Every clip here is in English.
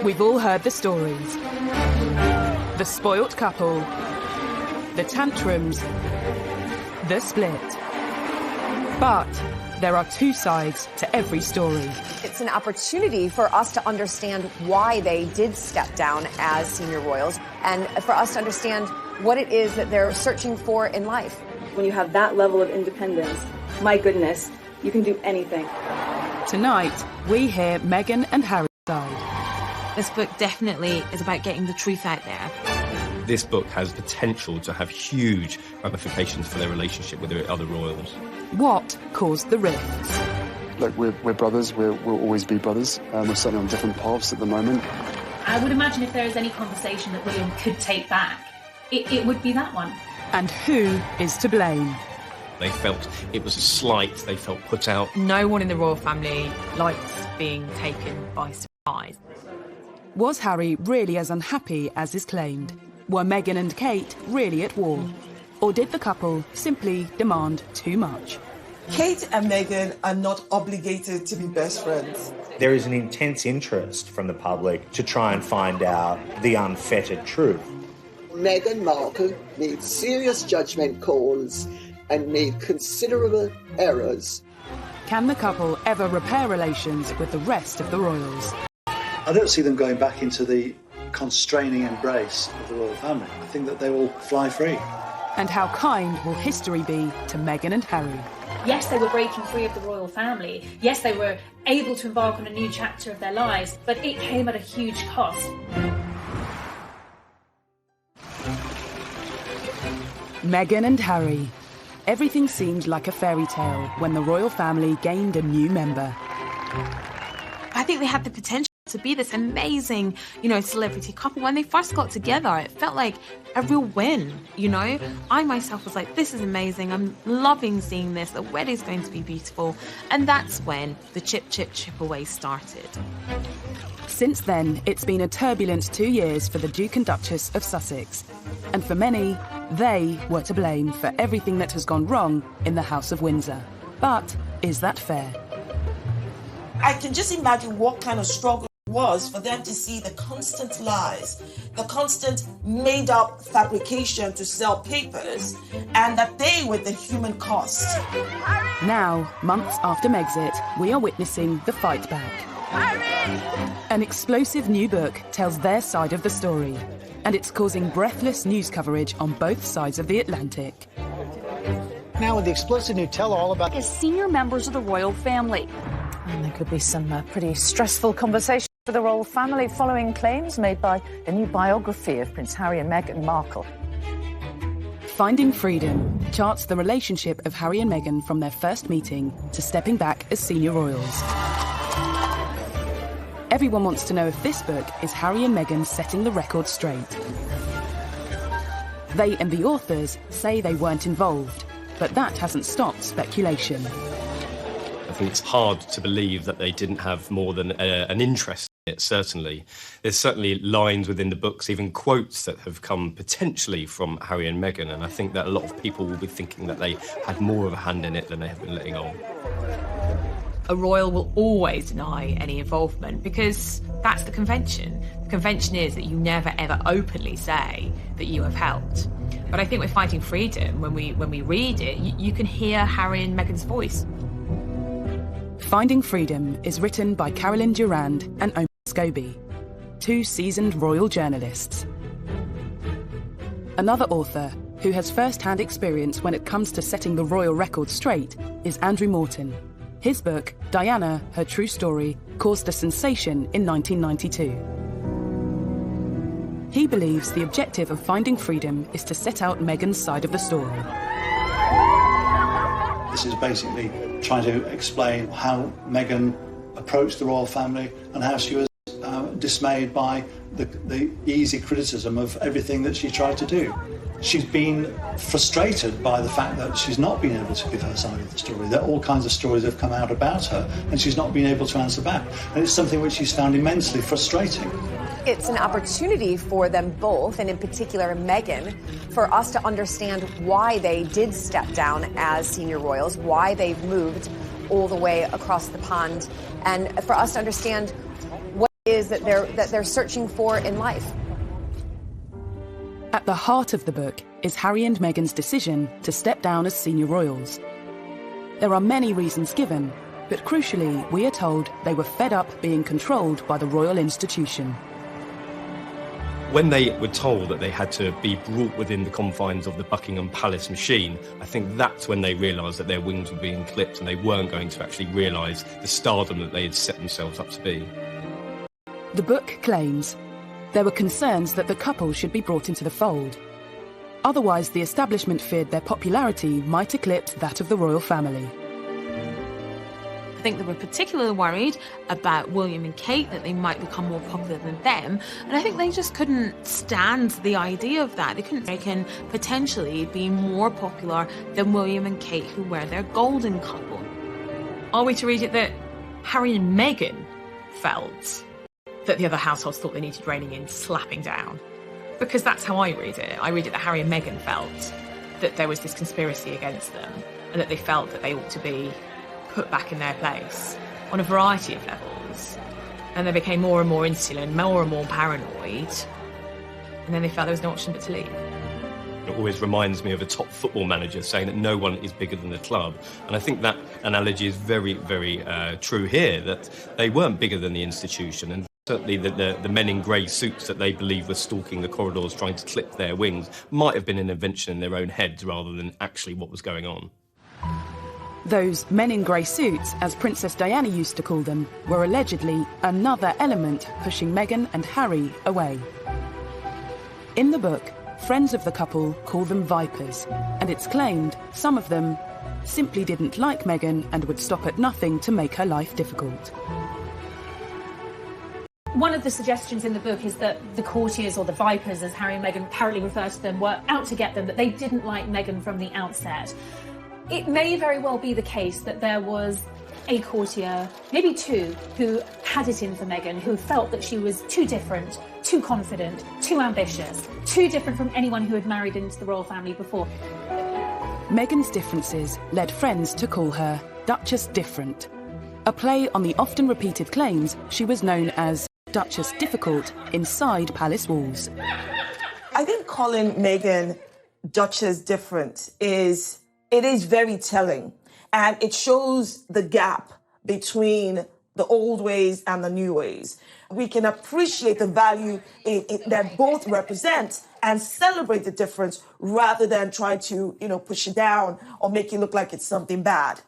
We've all heard the stories. The spoilt couple, the tantrums, the split. But there are two sides to every story. It's an opportunity for us to understand why they did step down as senior royals and for us to understand what it is that they're searching for in life. When you have that level of independence, my goodness, you can do anything. Tonight, we hear Meghan and Harry's side. This book definitely is about getting the truth out there. This book has potential to have huge ramifications for their relationship with the other royals. What caused the rifts? Look, we're brothers. We'll always be brothers. We're certainly on different paths at the moment. I would imagine if there is any conversation that William could take back, it would be that one. And who is to blame? They felt it was a slight, they felt put out. No one in the royal family likes being taken by surprise. Was Harry really as unhappy as is claimed? Were Meghan and Kate really at war? Or did the couple simply demand too much? Kate and Meghan are not obligated to be best friends. There is an intense interest from the public to try and find out the unfettered truth. Meghan Markle made serious judgment calls and made considerable errors. Can the couple ever repair relations with the rest of the royals? I don't see them going back into the constraining embrace of the royal family. I think that they will fly free. And how kind will history be to Meghan and Harry? Yes, they were breaking free of the royal family. Yes, they were able to embark on a new chapter of their lives, but it came at a huge cost. Meghan and Harry. Everything seemed like a fairy tale when the royal family gained a new member. I think they had the potential to be this amazing, celebrity couple. When they first got together, it felt like a real win, I myself was like, this is amazing. I'm loving seeing this. The wedding's going to be beautiful. And that's when the chip away started. Since then, it's been a turbulent 2 years for the Duke and Duchess of Sussex. And for many, they were to blame for everything that has gone wrong in the House of Windsor. But is that fair? I can just imagine what kind of struggle it was for them to see the constant lies, the constant made-up fabrication to sell papers, and that they were the human cost. Now, months after Megxit, we are witnessing the fight back. An explosive new book tells their side of the story, and it's causing breathless news coverage on both sides of the Atlantic. Now with the explosive new tell-all about senior members of the royal family. And there could be some pretty stressful conversations for the royal family following claims made by a new biography of Prince Harry and Meghan Markle. Finding Freedom charts the relationship of Harry and Meghan from their first meeting to stepping back as senior royals. Everyone wants to know if this book is Harry and Meghan setting the record straight. They and the authors say they weren't involved, but that hasn't stopped speculation. I think it's hard to believe that they didn't have more than an interest in it, certainly. There's certainly lines within the books, even quotes that have come potentially from Harry and Meghan, and I think that a lot of people will be thinking that they had more of a hand in it than they have been letting on. A royal will always deny any involvement because that's the convention. The convention is that you never ever openly say that you have helped. But I think with Fighting Freedom, when we read it, you can hear Harry and Meghan's voice. Finding Freedom is written by Carolyn Durand and Omar Scobie, two seasoned royal journalists. Another author who has first-hand experience when it comes to setting the royal record straight is Andrew Morton. His book, Diana, Her True Story, caused a sensation in 1992. He believes the objective of Finding Freedom is to set out Meghan's side of the story. This is basically trying to explain how Meghan approached the royal family and how she was dismayed by the easy criticism of everything that she tried to do. She's been frustrated by the fact that she's not been able to give her side of the story, that all kinds of stories have come out about her and she's not been able to answer back. And it's something which she's found immensely frustrating. It's an opportunity for them both, and in particular Meghan, for us to understand why they did step down as senior royals, why they've moved all the way across the pond, and for us to understand is that they're searching for in life. At the heart of the book is Harry and Meghan's decision to step down as senior royals. There are many reasons given, but crucially, we are told they were fed up being controlled by the royal institution. When they were told that they had to be brought within the confines of the Buckingham Palace machine, I think that's when they realised that their wings were being clipped and they weren't going to actually realise the stardom that they had set themselves up to be. The book claims there were concerns that the couple should be brought into the fold. Otherwise, the establishment feared their popularity might eclipse that of the royal family. I think they were particularly worried about William and Kate, that they might become more popular than them. And I think they just couldn't stand the idea of that. They couldn't reckon potentially be more popular than William and Kate, who were their golden couple. Are we to read it that Harry and Meghan felt that the other households thought they needed reining in, slapping down? Because that's how I read it. I read it that Harry and Meghan felt that there was this conspiracy against them and that they felt that they ought to be put back in their place on a variety of levels. And they became more and more insular, more and more paranoid. And then they felt there was no option but to leave. It always reminds me of a top football manager saying that no one is bigger than the club. And I think that analogy is very, very true here, that they weren't bigger than the institution. And certainly the men in grey suits that they believe were stalking the corridors trying to clip their wings might have been an invention in their own heads rather than actually what was going on. Those men in grey suits, as Princess Diana used to call them, were allegedly another element pushing Meghan and Harry away. In the book, friends of the couple call them vipers, and it's claimed some of them simply didn't like Meghan and would stop at nothing to make her life difficult. One of the suggestions in the book is that the courtiers, or the vipers as Harry and Meghan apparently refer to them, were out to get them, that they didn't like Meghan from the outset. It may very well be the case that there was a courtier, maybe two, who had it in for Meghan, who felt that she was too different, too confident, too ambitious, too different from anyone who had married into the royal family before. Meghan's differences led friends to call her Duchess Different, a play on the often repeated claims she was known as Duchess Difficult inside palace walls. I think calling Meghan Duchess Different is very telling, and it shows the gap between the old ways and the new ways. We can appreciate the value that both represent and celebrate the difference rather than try to, push it down or make it look like it's something bad.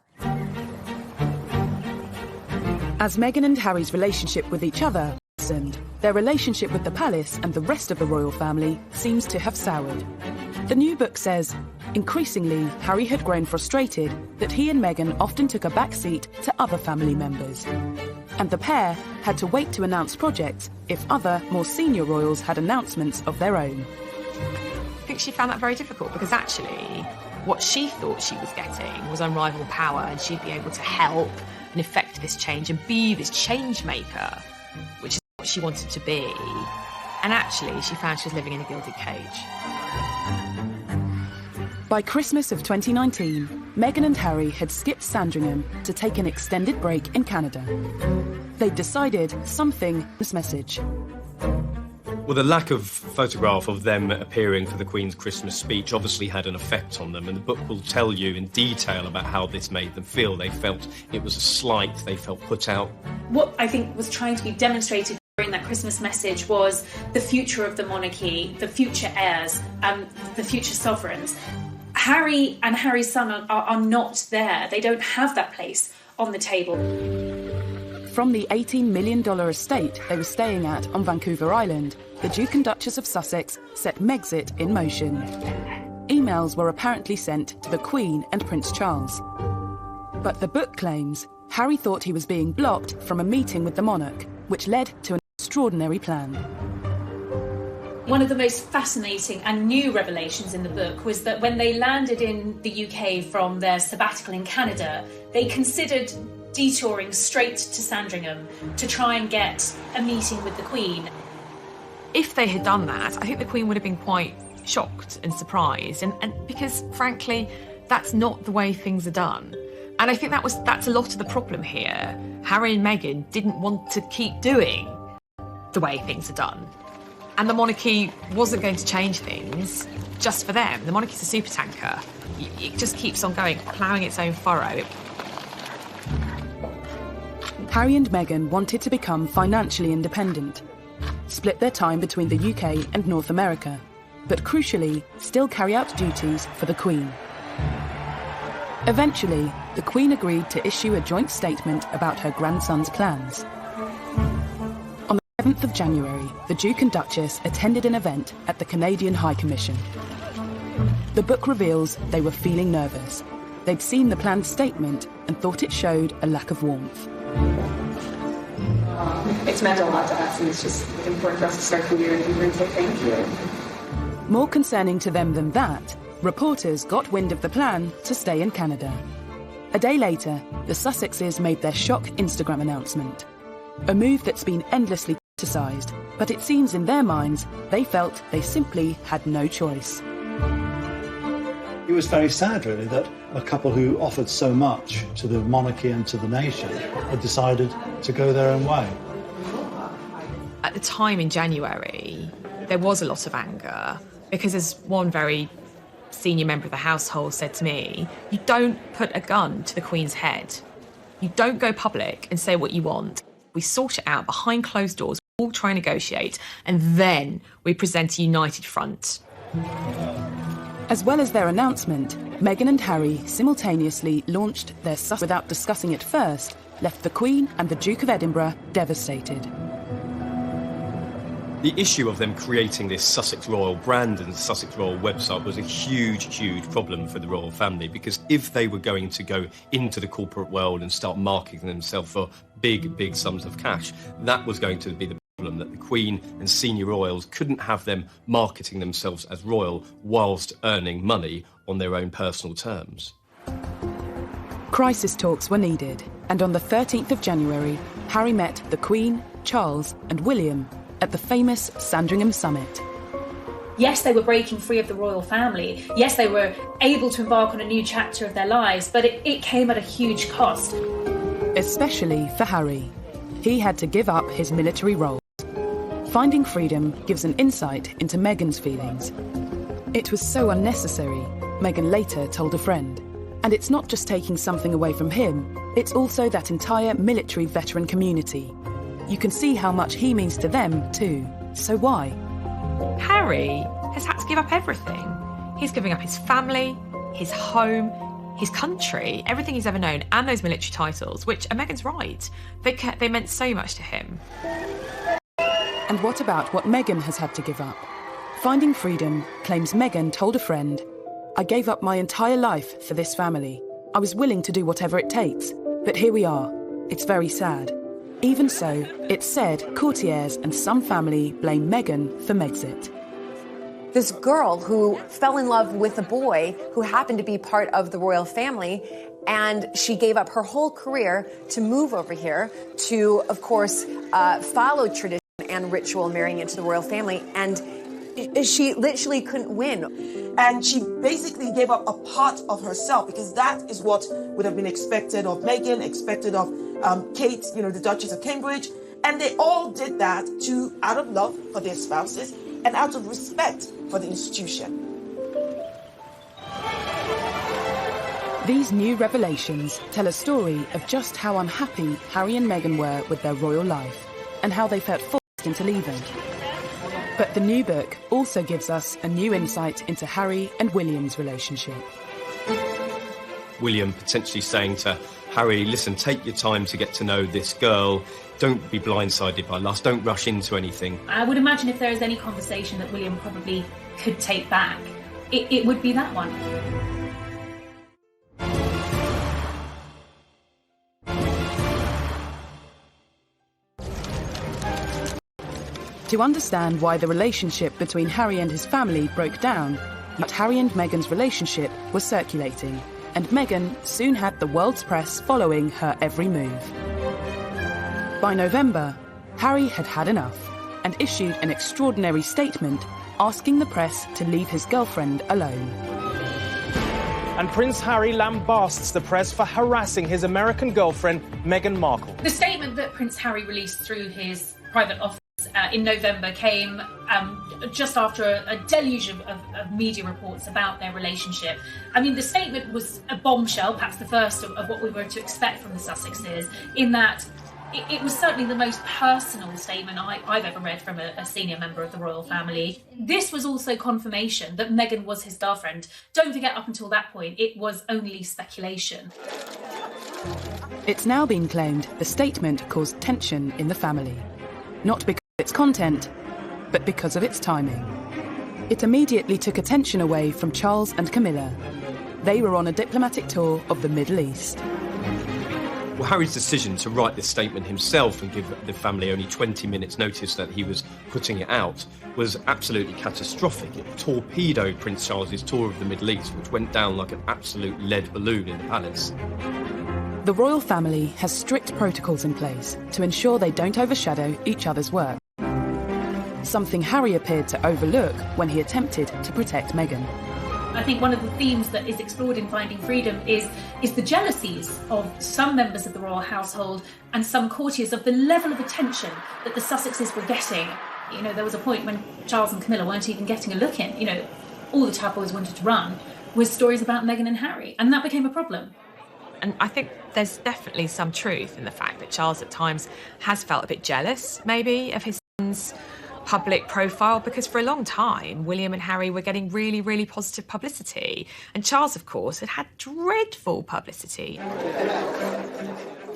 As Meghan and Harry's relationship with each other worsened, their relationship with the palace and the rest of the royal family seems to have soured. The new book says, increasingly, Harry had grown frustrated that he and Meghan often took a back seat to other family members. And the pair had to wait to announce projects if other, more senior royals had announcements of their own. I think she found that very difficult because actually what she thought she was getting was unrivaled power, and she'd be able to help and effect this change and be this change maker, which is what she wanted to be. And actually she found she was living in a gilded cage. By Christmas of 2019, Meghan and Harry had skipped Sandringham to take an extended break in Canada. They'd decided something was message. Well, the lack of photograph of them appearing for the Queen's Christmas speech obviously had an effect on them, and the book will tell you in detail about how this made them feel. They felt it was a slight, they felt put out. What I think was trying to be demonstrated during that Christmas message was the future of the monarchy, the future heirs, the future sovereigns. Harry and Harry's son are not there. They don't have that place on the table. From the $18 million estate they were staying at on Vancouver Island, the Duke and Duchess of Sussex set Megxit in motion. Emails were apparently sent to the Queen and Prince Charles. But the book claims Harry thought he was being blocked from a meeting with the monarch, which led to an extraordinary plan. One of the most fascinating and new revelations in the book was that when they landed in the UK from their sabbatical in Canada, they considered detouring straight to Sandringham to try and get a meeting with the Queen. If they had done that, I think the Queen would have been quite shocked and surprised, and because, frankly, that's not the way things are done. And I think that's a lot of the problem here. Harry and Meghan didn't want to keep doing the way things are done. And the monarchy wasn't going to change things just for them. The monarchy's a supertanker. It just keeps on going, ploughing its own furrow. Harry and Meghan wanted to become financially independent, split their time between the UK and North America, but crucially, still carry out duties for the Queen. Eventually, the Queen agreed to issue a joint statement about her grandson's plans. On the 7th of January, the Duke and Duchess attended an event at the Canadian High Commission. The book reveals they were feeling nervous. They'd seen the planned statement and thought it showed a lack of warmth. It's meant a lot to us, and it's just important for us to start the year and say thank you. More concerning to them than that, reporters got wind of the plan to stay in Canada. A day later, the Sussexes made their shock Instagram announcement. A move that's been endlessly criticised, but it seems in their minds they felt they simply had no choice. It was very sad, really, that a couple who offered so much to the monarchy and to the nation had decided to go their own way. At the time in January, there was a lot of anger because, as one very senior member of the household said to me, you don't put a gun to the Queen's head. You don't go public and say what you want. We sort it out behind closed doors, we all try and negotiate, and then we present a united front. As well as their announcement, Meghan and Harry simultaneously launched their Sussex without discussing it first, left the Queen and the Duke of Edinburgh devastated. The issue of them creating this Sussex Royal brand and Sussex Royal website was a huge, huge problem for the royal family, because if they were going to go into the corporate world and start marketing themselves for big, big sums of cash, that was going to be the problem, that the Queen and senior royals couldn't have them marketing themselves as royal whilst earning money on their own personal terms. Crisis talks were needed, and on the 13th of January, Harry met the Queen, Charles and William at the famous Sandringham Summit. Yes, they were breaking free of the royal family. Yes, they were able to embark on a new chapter of their lives, but it came at a huge cost. Especially for Harry. He had to give up his military role. Finding freedom gives an insight into Meghan's feelings. It was so unnecessary, Meghan later told a friend. And it's not just taking something away from him, it's also that entire military veteran community. You can see how much he means to them too. So why? Harry has had to give up everything. He's giving up his family, his home, his country, everything he's ever known, and those military titles, which, and Meghan's right, they meant so much to him. And what about what Meghan has had to give up? Finding freedom claims Meghan told a friend, "I gave up my entire life for this family. I was willing to do whatever it takes, but here we are. It's very sad." Even so, it's said courtiers and some family blame Meghan for Megxit. This girl who fell in love with a boy who happened to be part of the royal family, and she gave up her whole career to move over here to, of course, follow tradition and ritual, marrying into the royal family, and she literally couldn't win. And she basically gave up a part of herself, because that is what would have been expected of Meghan, expected of Kate, the Duchess of Cambridge. And they all did that out of love for their spouses and out of respect for the institution. These new revelations tell a story of just how unhappy Harry and Meghan were with their royal life and how they felt forced into leaving. But the new book also gives us a new insight into Harry and William's relationship. William potentially saying to Harry, listen, take your time to get to know this girl. Don't be blindsided by lust. Don't rush into anything. I would imagine if there is any conversation that William probably could take back, it would be that one. To understand why the relationship between Harry and his family broke down, but Harry and Meghan's relationship was circulating, and Meghan soon had the world's press following her every move. By November, Harry had had enough and issued an extraordinary statement asking the press to leave his girlfriend alone. And Prince Harry lambasts the press for harassing his American girlfriend, Meghan Markle. The statement that Prince Harry released through his private office Sussex in November came just after a deluge of media reports about their relationship. I mean, the statement was a bombshell, perhaps the first of what we were to expect from the Sussexes, in that it was certainly the most personal statement I've ever read from a senior member of the royal family. This was also confirmation that Meghan was his girlfriend. Don't forget, up until that point, it was only speculation. It's now been claimed the statement caused tension in the family. Not because of its content, but because of its timing. It immediately took attention away from Charles and Camilla. They were on a diplomatic tour of the Middle East. Well, Harry's decision to write this statement himself and give the family only 20 minutes notice that he was putting it out was absolutely catastrophic. It torpedoed Prince Charles's tour of the Middle East, which went down like an absolute lead balloon in the palace. The royal family has strict protocols in place to ensure they don't overshadow each other's work. Something Harry appeared to overlook when he attempted to protect Meghan. I think one of the themes that is explored in Finding Freedom is the jealousies of some members of the royal household and some courtiers of the level of attention that the Sussexes were getting. You know, there was a point when Charles and Camilla weren't even getting a look in. You know, all the tabloids wanted to run was stories about Meghan and Harry, and that became a problem. And I think there's definitely some truth in the fact that Charles at times has felt a bit jealous, maybe, of his son's public profile, because for a long time William and Harry were getting really, really positive publicity, and Charles, of course, had dreadful publicity.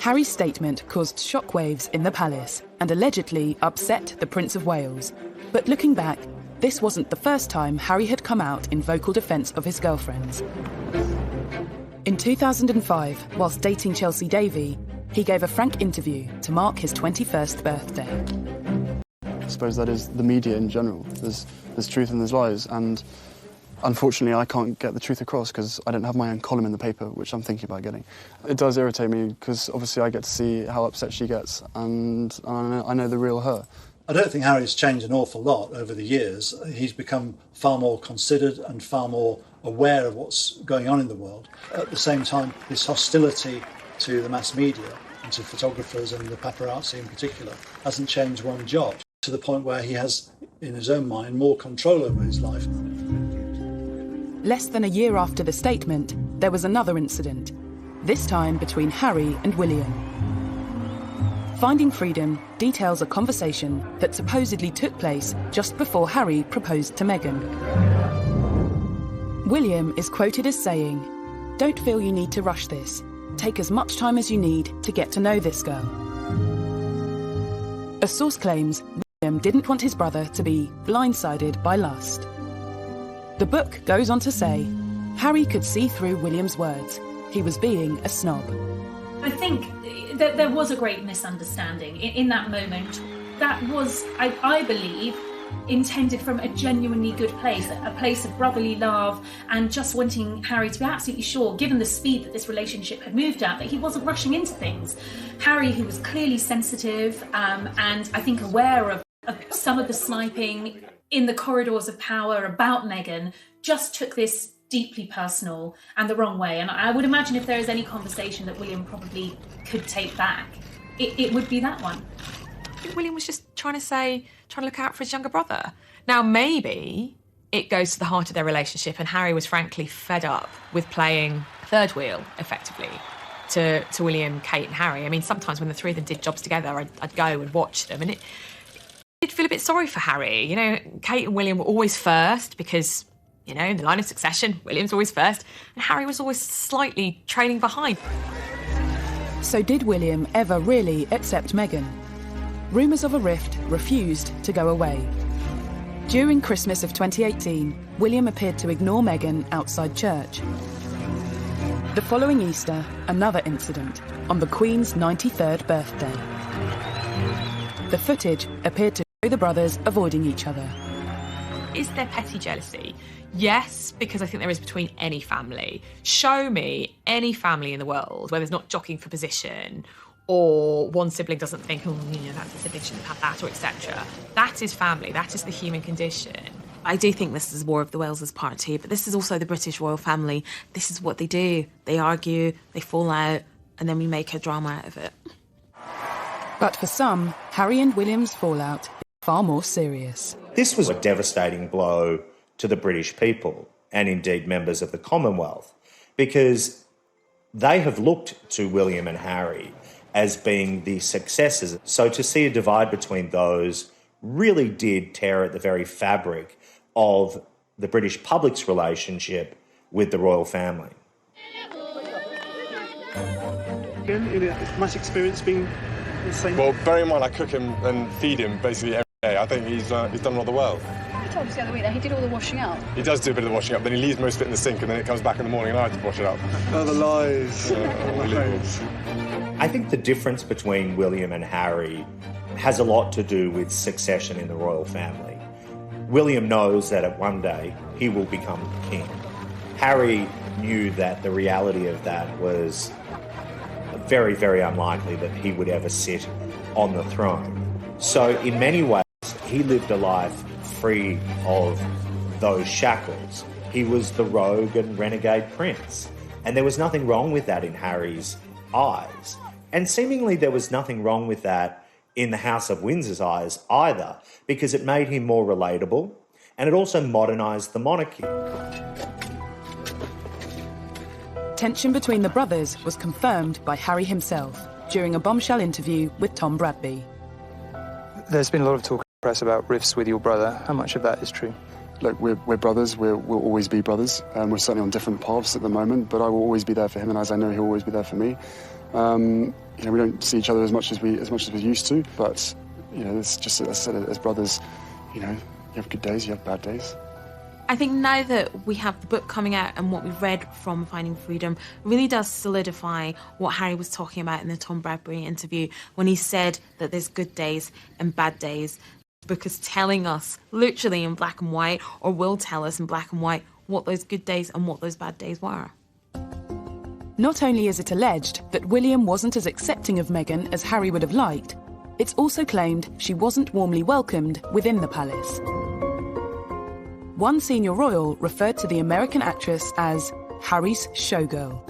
Harry's statement caused shockwaves in the palace and allegedly upset the Prince of Wales. But looking back, this wasn't the first time Harry had come out in vocal defence of his girlfriends. In 2005, whilst dating Chelsea Davy, he gave a frank interview to mark his 21st birthday. I suppose that is the media in general. There's truth and there's lies, and unfortunately I can't get the truth across because I don't have my own column in the paper, which I'm thinking about getting. It does irritate me because obviously I get to see how upset she gets, and I know the real her. I don't think Harry's changed an awful lot over the years. He's become far more considered and far more aware of what's going on in the world. At the same time, his hostility to the mass media and to photographers and the paparazzi in particular hasn't changed one jot, to the point where he has, in his own mind, more control over his life. Less than a year after the statement, there was another incident, this time between Harry and William. Finding Freedom details a conversation that supposedly took place just before Harry proposed to Meghan. William is quoted as saying, "Don't feel you need to rush this. Take as much time as you need to get to know this girl." A source claims William didn't want his brother to be blindsided by lust. The book goes on to say, Harry could see through William's words. He was being a snob. I think that there was a great misunderstanding in that moment. That was, I believe, intended from a genuinely good place, a place of brotherly love and just wanting Harry to be absolutely sure, given the speed that this relationship had moved at, that he wasn't rushing into things. Harry, who was clearly sensitive and I think aware of some of the sniping in the corridors of power about Meghan, just took this deeply personal and the wrong way. And I would imagine if there is any conversation that William probably could take back, it would be that one. I think William was just trying to look out for his younger brother. Now, maybe it goes to the heart of their relationship, and Harry was frankly fed up with playing third wheel, effectively, to William, Kate and Harry. I mean, sometimes when the three of them did jobs together, I'd go and watch them, and it did feel a bit sorry for Harry. You know, Kate and William were always first because, you know, in the line of succession, William's always first, and Harry was always slightly trailing behind. So did William ever really accept Meghan? Rumours of a rift refused to go away. During Christmas of 2018, William appeared to ignore Meghan outside church. The following Easter, another incident on the Queen's 93rd birthday. The footage appeared to show the brothers avoiding each other. Is there petty jealousy? Yes, because I think there is between any family. Show me any family in the world where there's not jockeying for position, or one sibling doesn't think, oh, you know, that's the sibling shouldn't have had that, or etc. That is family. That is the human condition. I do think this is War of the Wales' part too, but this is also the British royal family. This is what they do. They argue, they fall out, and then we make a drama out of it. But for some, Harry and William's fallout is far more serious. This was a devastating blow to the British people and indeed members of the Commonwealth, because they have looked to William and Harry as being the successors. So to see a divide between those really did tear at the very fabric of the British public's relationship with the royal family. Has much experience being the same? Well, bear in mind I cook him and feed him basically every day. I think he's done rather well. You told us the other week that he did all the washing up. He does do a bit of the washing up, then he leaves most of it in the sink and then it comes back in the morning and I have to wash it up. Oh, the lies. I think the difference between William and Harry has a lot to do with succession in the royal family. William knows that at one day he will become king. Harry knew that the reality of that was very, very unlikely that he would ever sit on the throne. So in many ways, he lived a life free of those shackles. He was the rogue and renegade prince. And there was nothing wrong with that in Harry's eyes. And seemingly there was nothing wrong with that in the House of Windsor's eyes either, because it made him more relatable and it also modernised the monarchy. Tension between the brothers was confirmed by Harry himself during a bombshell interview with Tom Bradby. There's been a lot of talk in the press about rifts with your brother. How much of that is true? Look, we're brothers. We'll always be brothers. We're certainly on different paths at the moment, but I will always be there for him, and as I know, he'll always be there for me. We don't see each other as much as we used to, but it's just, as I said, as brothers, you have good days, you have bad days. I think now that we have the book coming out and what we've read from Finding Freedom really does solidify what Harry was talking about in the Tom Bradby interview when he said that there's good days and bad days. The book is telling us literally in black and white, or will tell us in black and white, what those good days and what those bad days were. Not only is it alleged that William wasn't as accepting of Meghan as Harry would have liked, it's also claimed she wasn't warmly welcomed within the palace. One senior royal referred to the American actress as Harry's showgirl.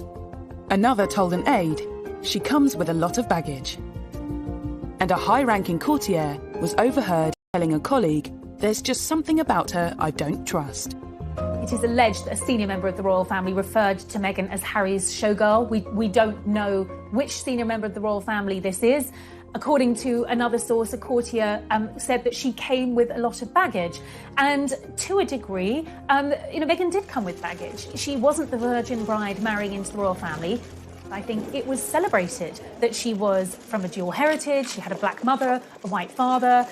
Another told an aide she comes with a lot of baggage. And a high-ranking courtier was overheard telling a colleague, "There's just something about her I don't trust." It is alleged that a senior member of the royal family referred to Meghan as Harry's showgirl. We don't know which senior member of the royal family this is. According to another source, a courtier said that she came with a lot of baggage. And to a degree, Meghan did come with baggage. She wasn't the virgin bride marrying into the royal family. I think it was celebrated that she was from a dual heritage. She had a black mother, a white father.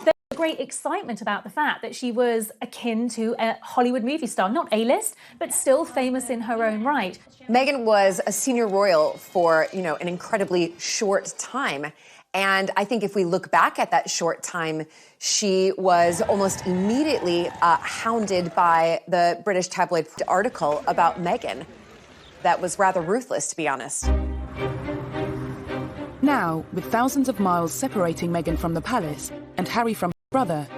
There was great excitement about the fact that she was akin to a Hollywood movie star, not A-list, but still famous in her own right. Meghan was a senior royal for, an incredibly short time. And I think if we look back at that short time, she was almost immediately hounded by the British tabloid article about Meghan. That was rather ruthless, to be honest. Now, with thousands of miles separating Meghan from the palace and Harry from her brother,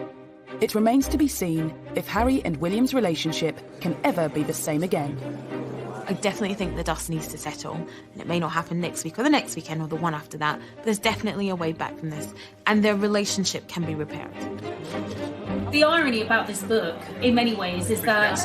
it remains to be seen if Harry and William's relationship can ever be the same again. I definitely think the dust needs to settle, and it may not happen next week or the next weekend or the one after that, but there's definitely a way back from this, and their relationship can be repaired. The irony about this book, in many ways, is that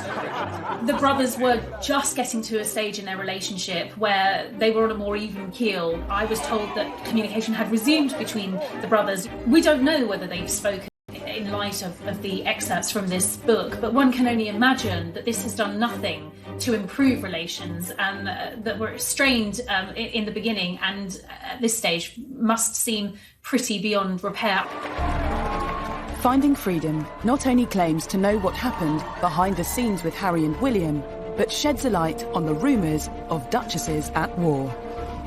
the brothers were just getting to a stage in their relationship where they were on a more even keel. I was told that communication had resumed between the brothers. We don't know whether they've spoken in light of the excerpts from this book, but one can only imagine that this has done nothing to improve relations that were strained in the beginning and at this stage must seem pretty beyond repair. Finding Freedom not only claims to know what happened behind the scenes with Harry and William, but sheds a light on the rumours of duchesses at war.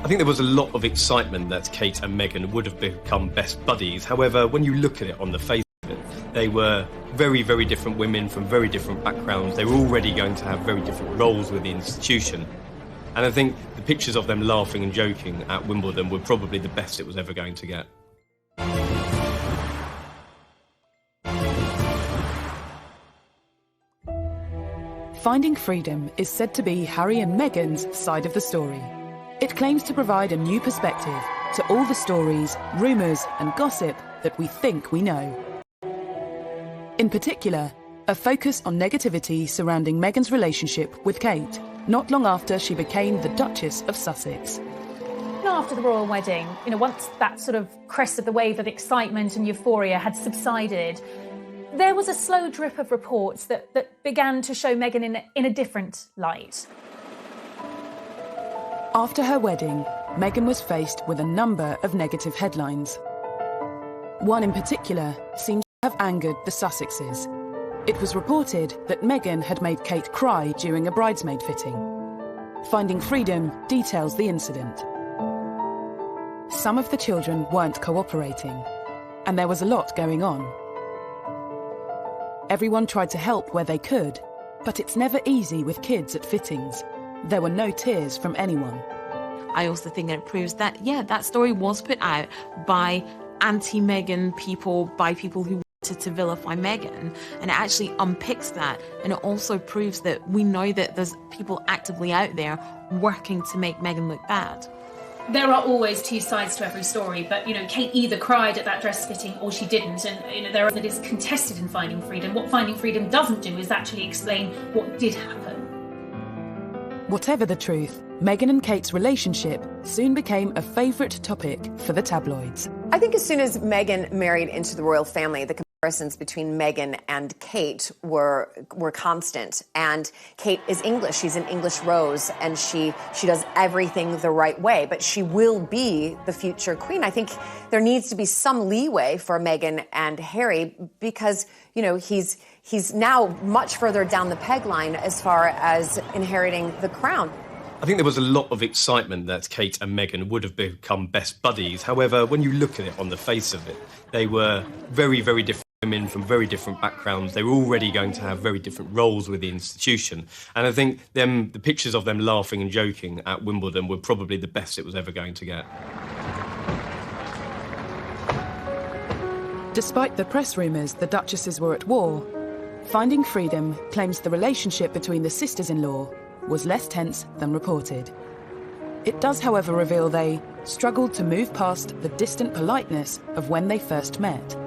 I think there was a lot of excitement that Kate and Meghan would have become best buddies. However, when you look at it on the face of it, they were very, very different women from very different backgrounds. They were already going to have very different roles with the institution. And I think the pictures of them laughing and joking at Wimbledon were probably the best it was ever going to get. Finding Freedom is said to be Harry and Meghan's side of the story. It claims to provide a new perspective to all the stories, rumours and gossip that we think we know. In particular, a focus on negativity surrounding Meghan's relationship with Kate, not long after she became the Duchess of Sussex. After the royal wedding, once that sort of crest of the wave of excitement and euphoria had subsided, there was a slow drip of reports that began to show Meghan in a different light. After her wedding, Meghan was faced with a number of negative headlines. One in particular seems to have angered the Sussexes. It was reported that Meghan had made Kate cry during a bridesmaid fitting. Finding Freedom details the incident. Some of the children weren't cooperating, and there was a lot going on. Everyone tried to help where they could, but it's never easy with kids at fittings. There were no tears from anyone. I also think that it proves that, that story was put out by anti-Meghan people, by people who wanted to vilify Meghan, and it actually unpicks that, and it also proves that we know that there's people actively out there working to make Meghan look bad. There are always two sides to every story, but, Kate either cried at that dress fitting or she didn't, and, that is contested in Finding Freedom. What Finding Freedom doesn't do is actually explain what did happen. Whatever the truth, Meghan and Kate's relationship soon became a favourite topic for the tabloids. I think as soon as Meghan married into the royal family, the comparisons between Meghan and Kate were constant. And Kate is English. She's an English rose, and she does everything the right way. But she will be the future queen. I think there needs to be some leeway for Meghan and Harry because, he's now much further down the peg line as far as inheriting the crown. I think there was a lot of excitement that Kate and Meghan would have become best buddies. However, when you look at it on the face of it, they were very, very different women from very different backgrounds. They were already going to have very different roles with the institution. And I think the pictures of them laughing and joking at Wimbledon were probably the best it was ever going to get. Despite the press rumours the Duchesses were at war, Finding Freedom claims the relationship between the sisters-in-law was less tense than reported. It does, however, reveal they struggled to move past the distant politeness of when they first met.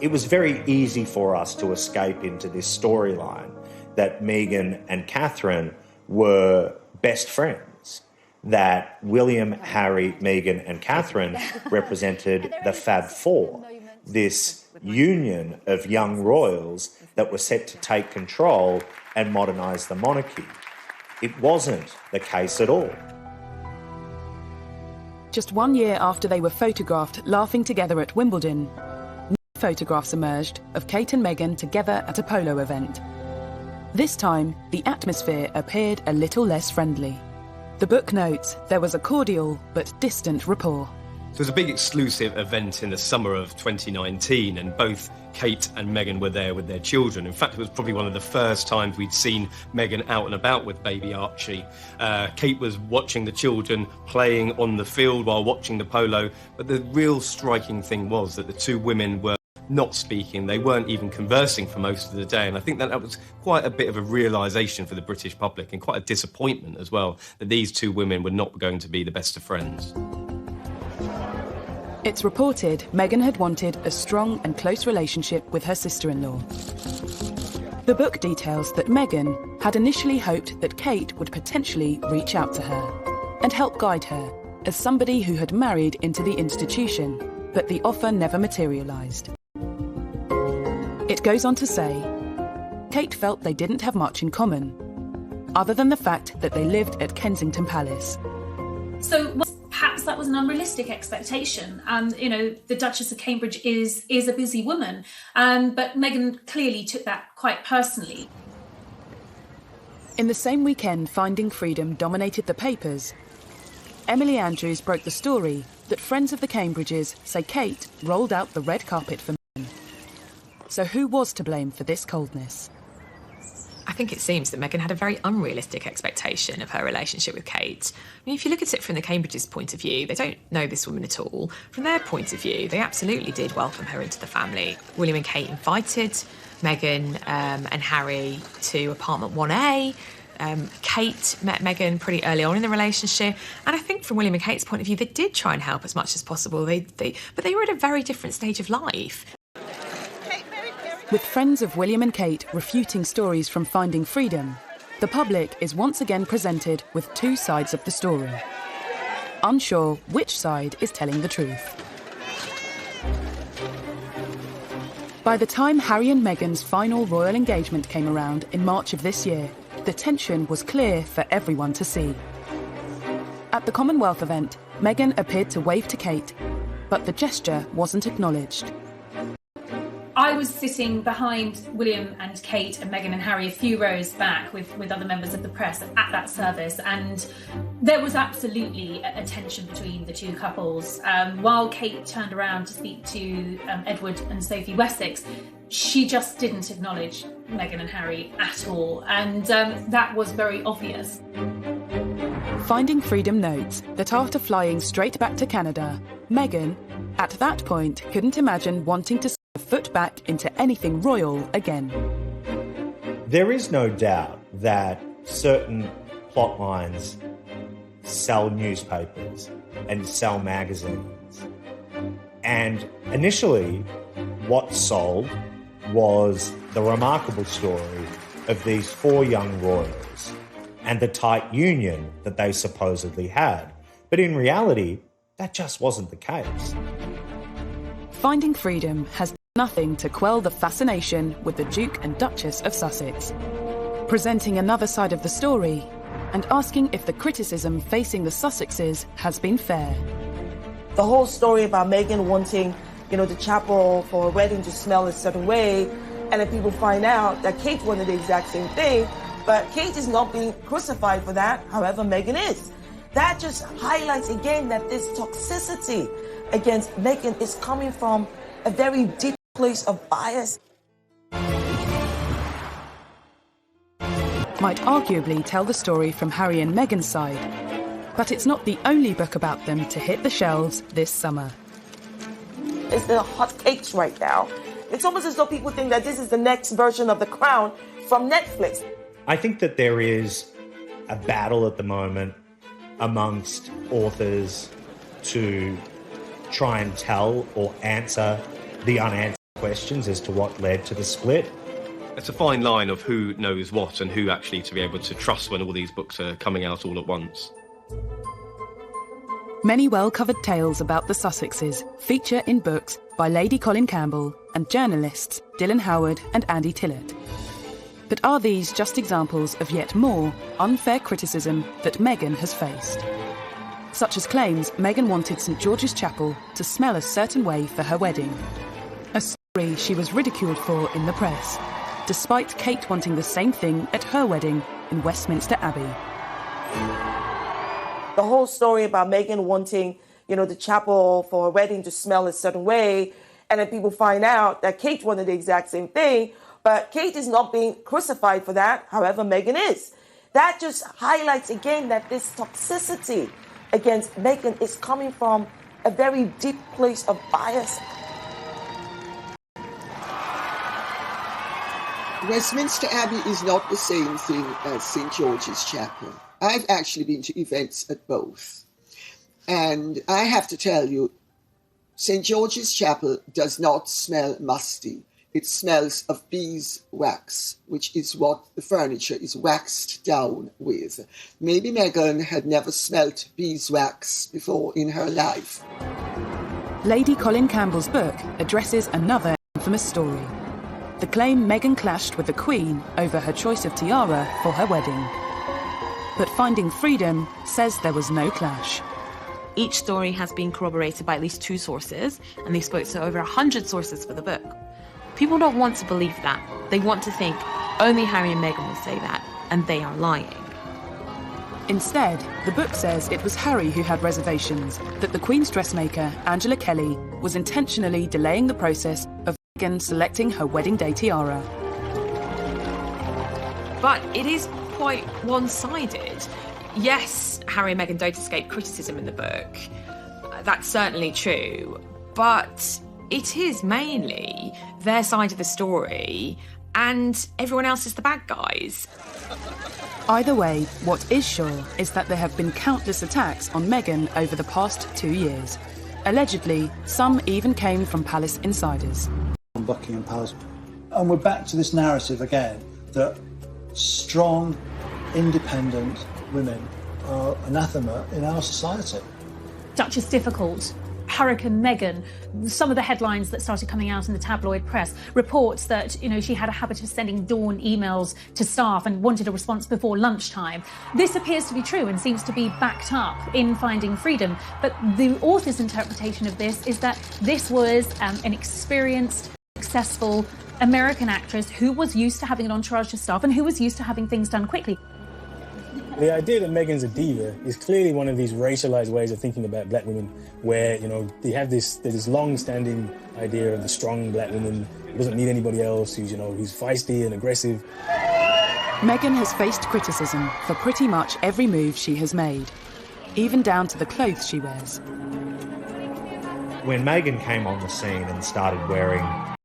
It was very easy for us to escape into this storyline that Meghan and Catherine were best friends, that William, Harry, Meghan and Catherine represented the Fab Four, this union of young royals that were set to take control and modernise the monarchy. It wasn't the case at all. Just 1 year after they were photographed laughing together at Wimbledon, new photographs emerged of Kate and Meghan together at a polo event. This time, the atmosphere appeared a little less friendly. The book notes there was a cordial but distant rapport. It was a big exclusive event in the summer of 2019, and both Kate and Meghan were there with their children. In fact, it was probably one of the first times we'd seen Meghan out and about with baby Archie. Kate was watching the children playing on the field while watching the polo, but the real striking thing was that the two women were not speaking. They weren't even conversing for most of the day, and I think that was quite a bit of a realisation for the British public, and quite a disappointment as well, that these two women were not going to be the best of friends. It's reported Meghan had wanted a strong and close relationship with her sister-in-law. The book details that Meghan had initially hoped that Kate would potentially reach out to her and help guide her as somebody who had married into the institution, but the offer never materialised. It goes on to say, Kate felt they didn't have much in common, other than the fact that they lived at Kensington Palace. So perhaps that was an unrealistic expectation. The Duchess of Cambridge is a busy woman, but Meghan clearly took that quite personally. In the same weekend Finding Freedom dominated the papers, Emily Andrews broke the story that friends of the Cambridges say Kate rolled out the red carpet for Meghan. So who was to blame for this coldness? I think it seems that Meghan had a very unrealistic expectation of her relationship with Kate. I mean, if you look at it from the Cambridges' point of view, they don't know this woman at all. From their point of view, they absolutely did welcome her into the family. William and Kate invited Meghan and Harry to apartment 1A. Kate met Meghan pretty early on in the relationship, and I think from William and Kate's point of view, they did try and help as much as possible. But they were at a very different stage of life. Kate, Mary With friends of William and Kate refuting stories from Finding Freedom, the public is once again presented with two sides of the story, unsure which side is telling the truth. By the time Harry and Meghan's final royal engagement came around in March of this year, the tension was clear for everyone to see. At the Commonwealth event, Meghan appeared to wave to Kate, but the gesture wasn't acknowledged. I was sitting behind William and Kate and Meghan and Harry a few rows back with other members of the press at that service, and there was absolutely a tension between the two couples. While Kate turned around to speak to Edward and Sophie Wessex, she just didn't acknowledge Meghan and Harry at all, and that was very obvious. Finding Freedom notes that after flying straight back to Canada, Meghan, at that point, couldn't imagine wanting to a foot back into anything royal again. There is no doubt that certain plot lines sell newspapers and sell magazines. And initially, what sold was the remarkable story of these four young royals and the tight union that they supposedly had. But in reality, that just wasn't the case. Finding Freedom has nothing to quell the fascination with the Duke and Duchess of Sussex, presenting another side of the story and asking if the criticism facing the Sussexes has been fair. The whole story about Meghan wanting, the chapel for a wedding to smell a certain way, and then people find out that Kate wanted the exact same thing, but Kate is not being crucified for that, however Meghan is. That just highlights again that this toxicity against Meghan is coming from a very deep place of bias. Might arguably tell the story from Harry and Meghan's side, but it's not the only book about them to hit the shelves this summer. It's the hot cakes right now. It's almost as though people think that this is the next version of The Crown from Netflix. I think that there is a battle at the moment amongst authors to try and tell or answer the unanswered questions as to what led to the split. It's a fine line of who knows what and who actually to be able to trust when all these books are coming out all at once. Many well-covered tales about the Sussexes feature in books by Lady Colin Campbell and journalists Dylan Howard and Andy Tillett. But are these just examples of yet more unfair criticism that Meghan has faced? Such as claims Meghan wanted St George's Chapel to smell a certain way for her wedding. A story she was ridiculed for in the press, despite Kate wanting the same thing at her wedding in Westminster Abbey. The whole story about Meghan wanting, the chapel for a wedding to smell a certain way, and then people find out that Kate wanted the exact same thing, but Kate is not being crucified for that, however Meghan is. That just highlights again that this toxicity against Meghan is coming from a very deep place of bias. Westminster Abbey is not the same thing as St George's Chapel. I've actually been to events at both. And I have to tell you, St George's Chapel does not smell musty. It smells of beeswax, which is what the furniture is waxed down with. Maybe Meghan had never smelt beeswax before in her life. Lady Colin Campbell's book addresses another infamous story. The claim Meghan clashed with the Queen over her choice of tiara for her wedding. But Finding Freedom says there was no clash. Each story has been corroborated by at least 2 sources, and they spoke to over 100 sources for the book. People don't want to believe that. They want to think only Harry and Meghan will say that, and they are lying. Instead, the book says it was Harry who had reservations, that the Queen's dressmaker, Angela Kelly, was intentionally delaying the process of Meghan selecting her wedding day tiara. But it is quite one-sided. Yes, Harry and Meghan don't escape criticism in the book. That's certainly true. But it is mainly their side of the story, and everyone else is the bad guys. Either way, what is sure is that there have been countless attacks on Meghan over the past 2 years. Allegedly, some even came from palace insiders. Buckingham Palace And we're back to this narrative again, that strong, independent women are anathema in our society. Duchess difficult. Hurricane Meghan, some of the headlines that started coming out in the tabloid press, reports that, she had a habit of sending dawn emails to staff and wanted a response before lunchtime. This appears to be true and seems to be backed up in Finding Freedom. But the author's interpretation of this is that this was an experienced, successful American actress who was used to having an entourage of staff and who was used to having things done quickly. The idea that Meghan's a diva is clearly one of these racialized ways of thinking about black women where, they have this long-standing idea of the strong black woman who doesn't need anybody else, who's feisty and aggressive. Meghan has faced criticism for pretty much every move she has made, even down to the clothes she wears. When Meghan came on the scene and started wearing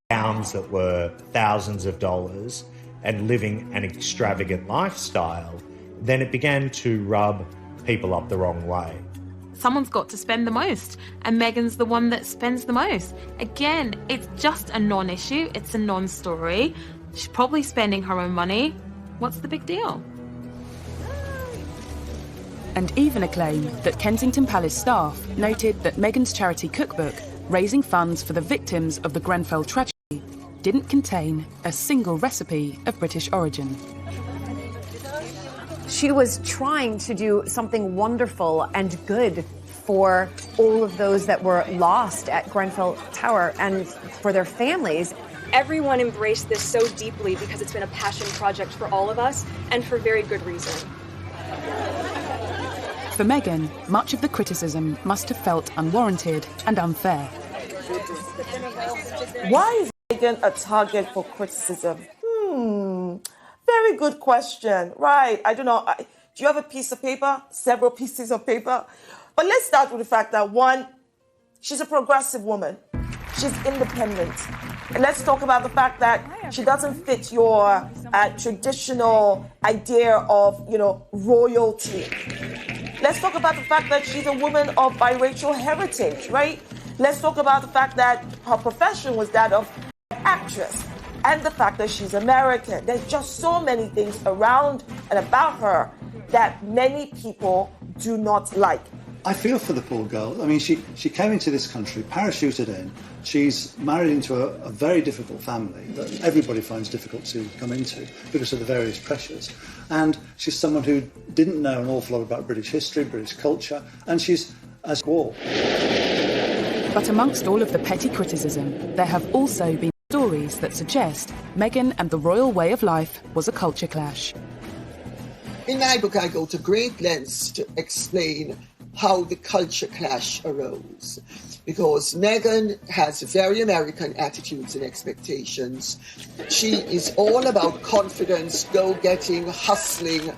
gowns that were thousands of dollars and living an extravagant lifestyle, then it began to rub people up the wrong way. Someone's got to spend the most, and Meghan's the one that spends the most. Again, it's just a non-issue, it's a non-story. She's probably spending her own money. What's the big deal? And even a claim that Kensington Palace staff noted that Meghan's charity cookbook, raising funds for the victims of the Grenfell tragedy, didn't contain a single recipe of British origin. She was trying to do something wonderful and good for all of those that were lost at Grenfell Tower and for their families. Everyone embraced this so deeply because it's been a passion project for all of us, and for very good reason. For Meghan, much of the criticism must have felt unwarranted and unfair. Why is Meghan a target for criticism? Very good question. Right. I don't know. Do you have a piece of paper? Several pieces of paper? But let's start with the fact that, one, she's a progressive woman. She's independent. And let's talk about the fact that she doesn't fit your traditional idea of, royalty. Let's talk about the fact that she's a woman of biracial heritage, right? Let's talk about the fact that her profession was that of actress. And the fact that she's American. There's just so many things around and about her that many people do not like. I feel for the poor girl. I mean, she came into this country, parachuted in. She's married into a very difficult family that everybody finds difficult to come into because of the various pressures. And she's someone who didn't know an awful lot about British history, British culture, and she's as war. But amongst all of the petty criticism, there have also been stories that suggest Meghan and the royal way of life was a culture clash. In my book, I go to great lengths to explain how the culture clash arose. Because Meghan has very American attitudes and expectations. She is all about confidence, go-getting, hustling,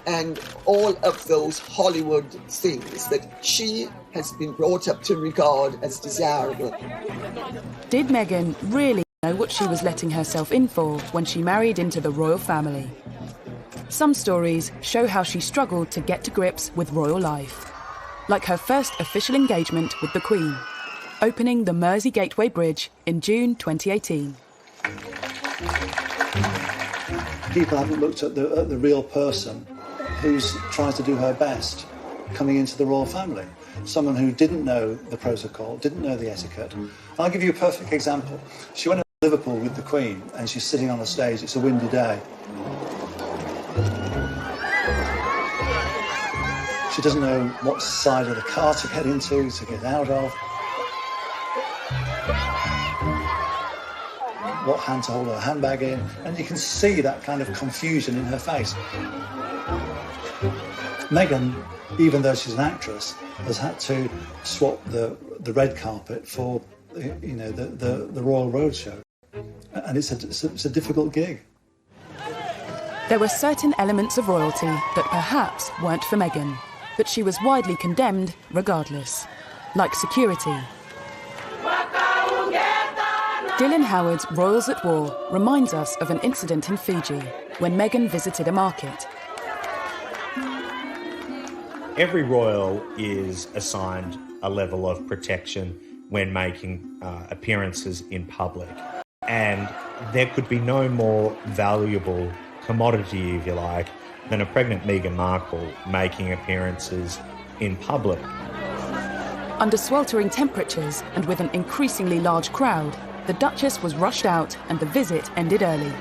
and all of those Hollywood things that she has been brought up to regard as desirable. Did Meghan really know what she was letting herself in for when she married into the royal family? Some stories show how she struggled to get to grips with royal life, like her first official engagement with the Queen, opening the Mersey Gateway Bridge in June 2018. People haven't looked at the real person who's trying to do her best coming into the royal family. Someone who didn't know the protocol, didn't know the etiquette. I'll give you a perfect example. She went to Liverpool with the Queen and she's sitting on the stage. It's a windy day. She doesn't know what side of the car to get into, to get out of, what hand to hold her handbag in, and you can see that kind of confusion in her face. Meghan, even though she's an actress, has had to swap the red carpet for the Royal Road show, and it's a difficult gig. There were certain elements of royalty that perhaps weren't for Meghan, but she was widely condemned regardless, like security. Dylan Howard's Royals at War reminds us of an incident in Fiji when Meghan visited a market. Every royal is assigned a level of protection when making appearances in public. And there could be no more valuable commodity, if you like, than a pregnant Meghan Markle making appearances in public. Under sweltering temperatures and with an increasingly large crowd, the Duchess was rushed out and the visit ended early.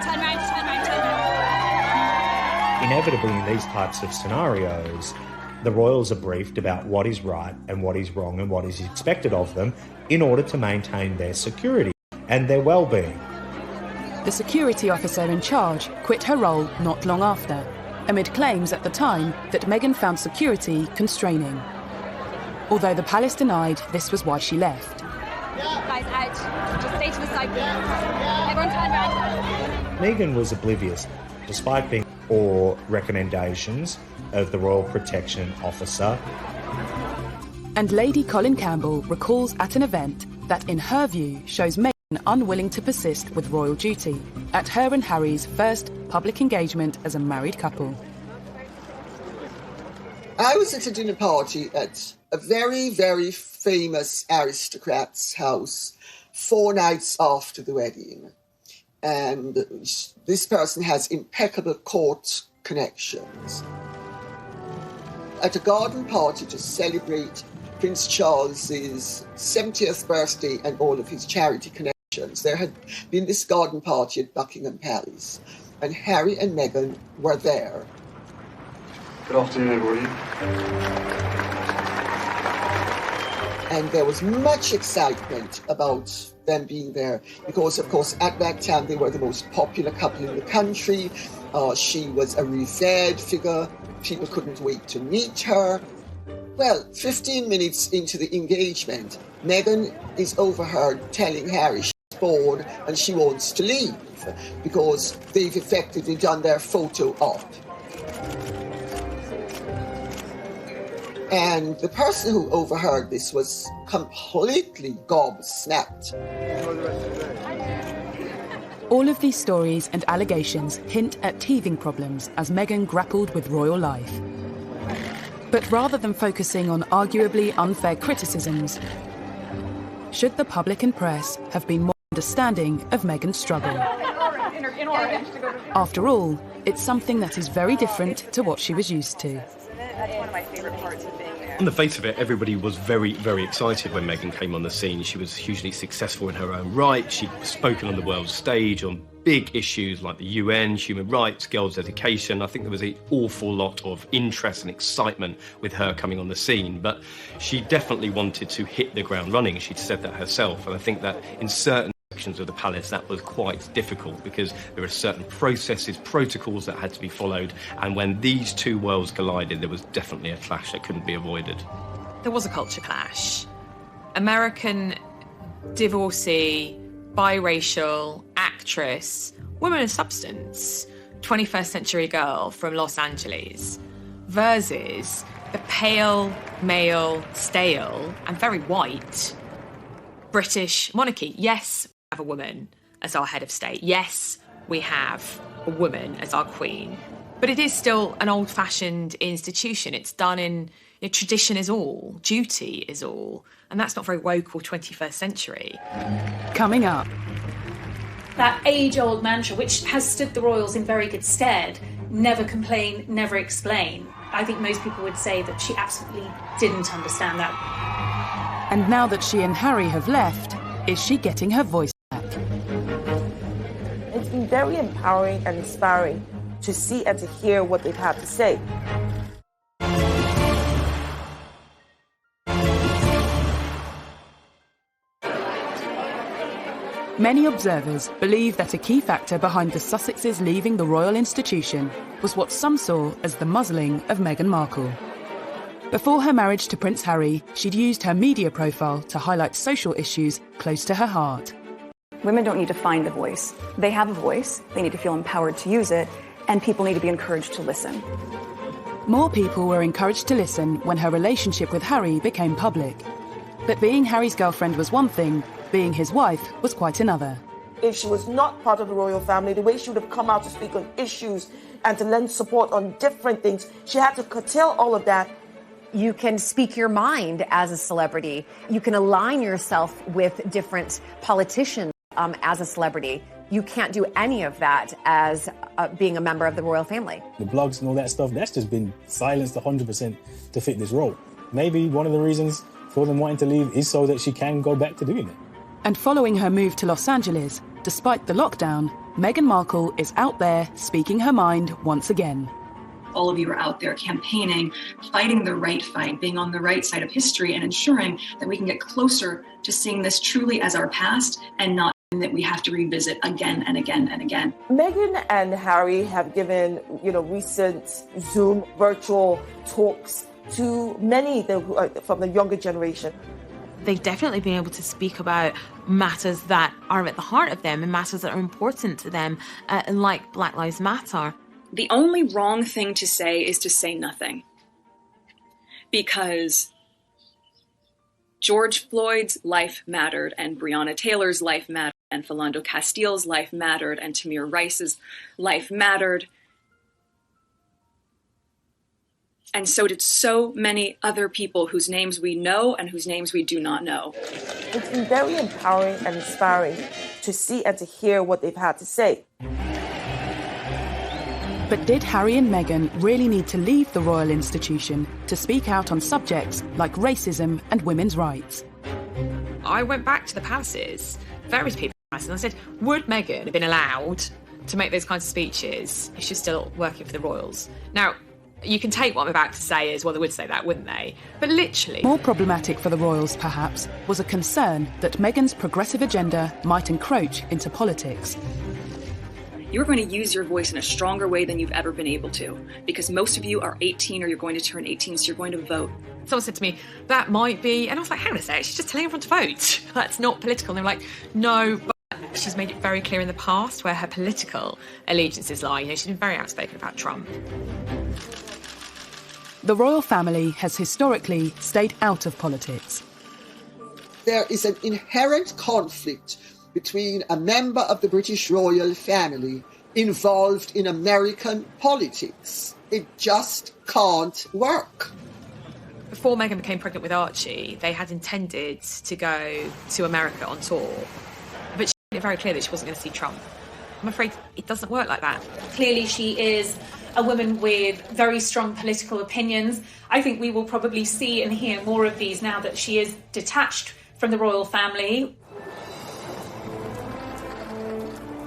Turn round. Inevitably, in these types of scenarios, the royals are briefed about what is right and what is wrong and what is expected of them in order to maintain their security and their well-being. The security officer in charge quit her role not long after, amid claims at the time that Meghan found security constraining. Although the palace denied this was why she left. Guys, out. Just stay to the side, please. Everyone turn around. Meghan was oblivious, despite being or recommendations of the Royal Protection Officer. And Lady Colin Campbell recalls at an event that, in her view, shows Meghan unwilling to persist with royal duty at her and Harry's first public engagement as a married couple. I was at a dinner party at a very, very famous aristocrat's house 4 nights after the wedding. And this person has impeccable court connections. At a garden party to celebrate Prince Charles's 70th birthday and all of his charity connections, there had been this garden party at Buckingham Palace, and Harry and Meghan were there. Good afternoon, everybody. And there was much excitement about them being there because, of course, at that time they were the most popular couple in the country. She was a revered figure. People couldn't wait to meet her. Well, 15 minutes into the engagement, Meghan is overheard telling Harry she's bored and she wants to leave because they've effectively done their photo op. And the person who overheard this was completely gobsmacked. All of these stories and allegations hint at teething problems as Meghan grappled with royal life. But rather than focusing on arguably unfair criticisms, should the public and press have been more understanding of Meghan's struggle? After all, it's something that is very different to what she was used to. That's one of my favorite parts of being there. On the face of it, everybody was very, very excited when Meghan came on the scene. She was hugely successful in her own right. She'd spoken on the world stage on big issues like the UN, human rights, girls' education. I think there was an awful lot of interest and excitement with her coming on the scene. But she definitely wanted to hit the ground running. She'd said that herself. And I think that in certain sections of the palace that was quite difficult because there were certain processes, protocols that had to be followed, and when these two worlds collided there was definitely a clash that couldn't be avoided. There was a culture clash. American divorcee, biracial, actress, woman of substance, 21st century girl from Los Angeles versus the pale, male, stale and very white British monarchy. Yes, we have a woman as our head of state. Yes, we have a woman as our queen. But it is still an old-fashioned institution. It's done in tradition is all, duty is all. And that's not very woke or 21st century. Coming up. That age-old mantra, which has stood the royals in very good stead, never complain, never explain. I think most people would say that she absolutely didn't understand that. And now that she and Harry have left, is she getting her voice back? It's been very empowering and inspiring to see and to hear what they've had to say. Many observers believe that a key factor behind the Sussexes leaving the royal institution was what some saw as the muzzling of Meghan Markle. Before her marriage to Prince Harry, she'd used her media profile to highlight social issues close to her heart. Women don't need to find a voice. They have a voice, they need to feel empowered to use it, and people need to be encouraged to listen. More people were encouraged to listen when her relationship with Harry became public. But being Harry's girlfriend was one thing, being his wife was quite another. If she was not part of the royal family, the way she would have come out to speak on issues and to lend support on different things, she had to curtail all of that. You can speak your mind as a celebrity. You can align yourself with different politicians. as a celebrity. You can't do any of that as being a member of the royal family. The blogs and all that stuff, that's just been silenced 100% to fit this role. Maybe one of the reasons for them wanting to leave is so that she can go back to doing it. And following her move to Los Angeles, despite the lockdown, Meghan Markle is out there speaking her mind once again. All of you are out there campaigning, fighting the right fight, being on the right side of history, and ensuring that we can get closer to seeing this truly as our past and not that we have to revisit again and again and again. Meghan and Harry have given, recent Zoom virtual talks to many from the younger generation. They've definitely been able to speak about matters that are at the heart of them and matters that are important to them, like Black Lives Matter. The only wrong thing to say is to say nothing. Because George Floyd's life mattered, and Breonna Taylor's life mattered, and Philando Castile's life mattered, and Tamir Rice's life mattered. And so did so many other people whose names we know and whose names we do not know. It's been very empowering and inspiring to see and to hear what they've had to say. But did Harry and Meghan really need to leave the royal institution to speak out on subjects like racism and women's rights? I went back to the palaces, various people, and I said, would Meghan have been allowed to make those kinds of speeches if she's still working for the royals? Now, you can take what I'm about to say as, well, they would say that, wouldn't they? But literally... More problematic for the royals, perhaps, was a concern that Meghan's progressive agenda might encroach into politics. You're going to use your voice in a stronger way than you've ever been able to, because most of you are 18 or you're going to turn 18, so you're going to vote. Someone said to me, that might be, and I was like, hang on a sec, she's just telling everyone to vote. That's not political. And they were like, no, but she's made it very clear in the past where her political allegiances lie. She's been very outspoken about Trump. The royal family has historically stayed out of politics. There is an inherent conflict between a member of the British royal family involved in American politics. It just can't work. Before Meghan became pregnant with Archie, they had intended to go to America on tour, but she made it very clear that she wasn't going to see Trump. I'm afraid it doesn't work like that. Clearly she is a woman with very strong political opinions. I think we will probably see and hear more of these now that she is detached from the royal family.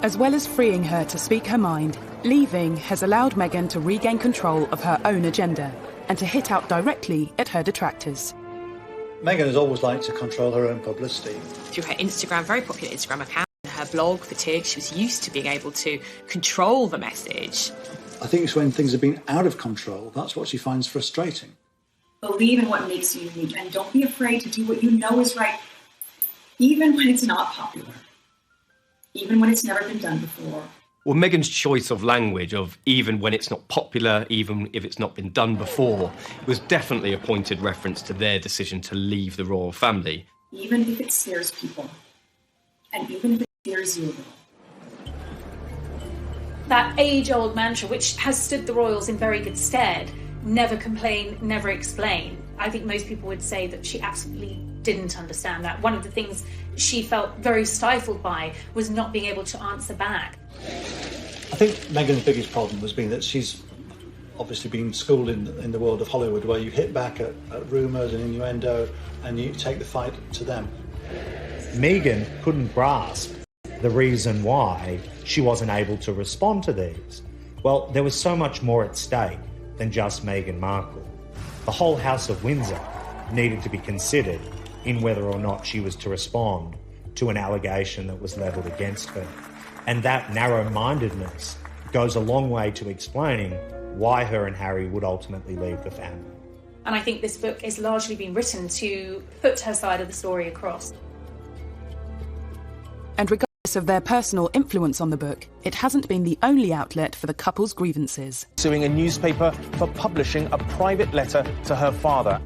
As well as freeing her to speak her mind, leaving has allowed Meghan to regain control of her own agenda and to hit out directly at her detractors. Meghan has always liked to control her own publicity. Through her Instagram, very popular Instagram account, her blog, Fatigue, she was used to being able to control the message. I think it's when things have been out of control, that's what she finds frustrating. Believe in what makes you unique and don't be afraid to do what you know is right, even when it's not popular. Even when it's never been done before. Well, Meghan's choice of language of even when it's not popular, even if it's not been done before, was definitely a pointed reference to their decision to leave the royal family. Even if it scares people. And even if it scares you a little. That age-old mantra, which has stood the royals in very good stead, never complain, never explain. I think most people would say that she absolutely didn't understand that. One of the things she felt very stifled by was not being able to answer back. I think Meghan's biggest problem has been that she's obviously been schooled in the world of Hollywood, where you hit back at rumours and innuendo and you take the fight to them. Meghan couldn't grasp the reason why she wasn't able to respond to these. Well, there was so much more at stake than just Meghan Markle. The whole House of Windsor needed to be considered in whether or not she was to respond to an allegation that was levelled against her. And that narrow-mindedness goes a long way to explaining why her and Harry would ultimately leave the family. And I think this book has largely been written to put her side of the story across. And regardless of their personal influence on the book, it hasn't been the only outlet for the couple's grievances. Suing a newspaper for publishing a private letter to her father.